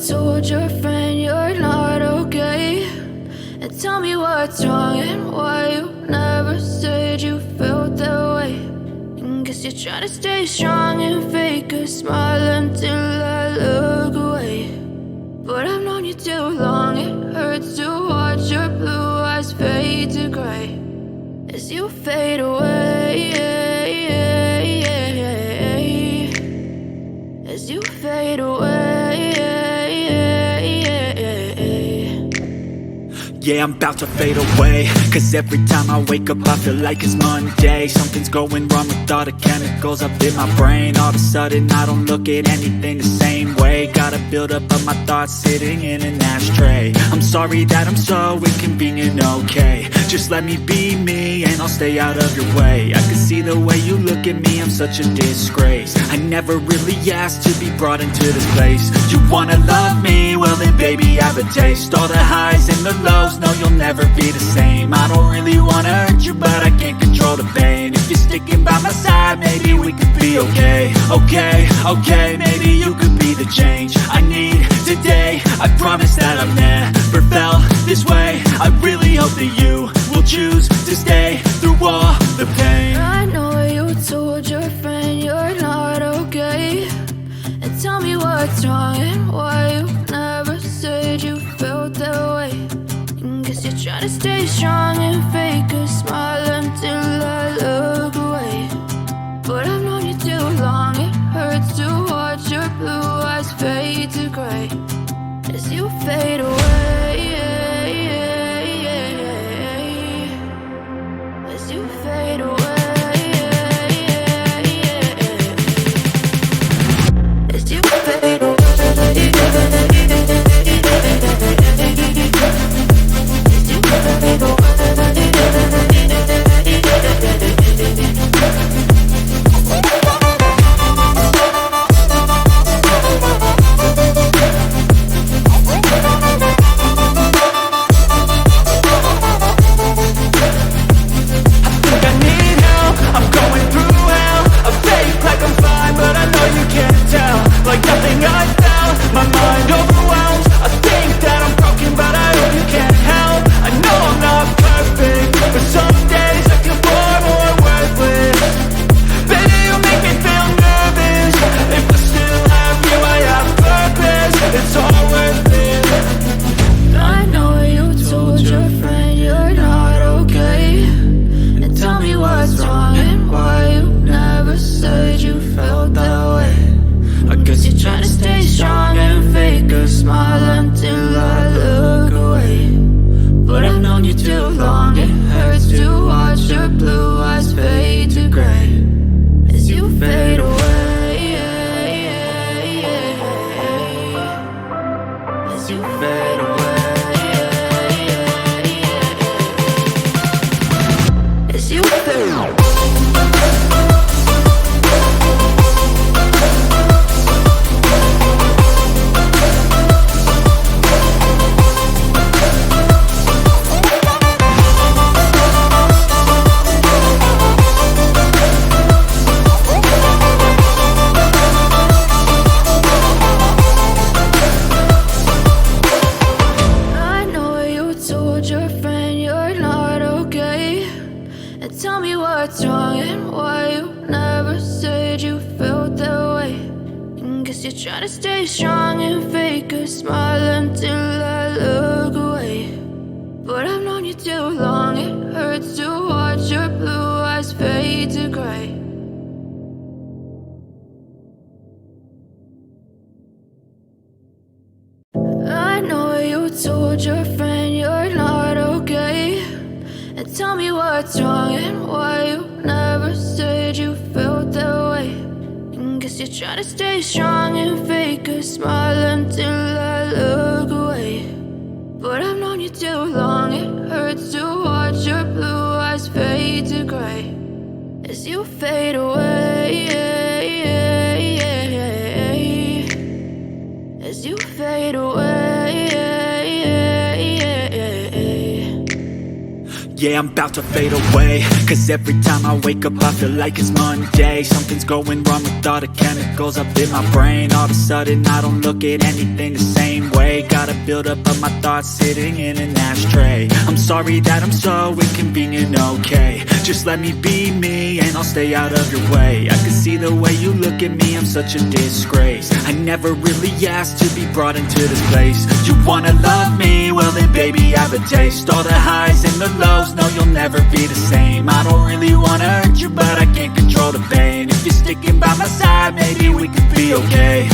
told your friend you're not okay? And tell me what's wrong and why you never said you felt that way. And guess you're trying to stay strong and fake a smile until I look away. But I've known you too long, it hurts to watch your blue eyes fade to gray as you fade away, as you fade away. Yeah, I'm about to fade away, cause every time I wake up I feel like it's Monday. Something's going wrong with all the chemicals up in my brain. All of a sudden I don't look at anything the same way. Got a buildup of my thoughts sitting in an ashtray. I'm sorry that I'm so inconvenient, okay? Just let me be me and I'll stay out of your way. I can see the way you look at me, I'm such a disgrace. I never really asked to be brought into this place. You wanna love me? Well then baby I have a taste. All the highs and the lows, no you'll never be the same. I don't really wanna hurt you but I can't control the pain. If you're sticking by my side maybe we could be okay. Okay, maybe you could be the change I need today. I promise that I've never felt this way. I really hope that you will choose to stay through all the pain. I know you told your friend you're not okay. And tell me what's wrong and why you never said you felt that way. And guess you're trying to stay strong and fake a smile until I look away. But I've known you too long, it hurts to watch your blue eyes fade to gray as you fade away, as you fade away, as you fade away. Yeah, I'm about to fade away, cause every time I wake up I feel like it's Monday. Something's going wrong with all the chemicals up in my brain. All of a sudden I don't look at anything the same way. Gotta build up of my thoughts sitting in an ashtray. I'm sorry that I'm so inconvenient, okay. Just let me be me and I'll stay out of your way. I can see the way you look at me, I'm such a disgrace. I never really asked to be brought into this place. You wanna love me? Well then baby, have a taste. All the highs and the lows, no you'll never be the same. I don't really wanna hurt you, but I can't control the pain. If you're sticking by my side, maybe we could be okay.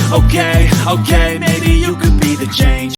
Okay, maybe you could be the change.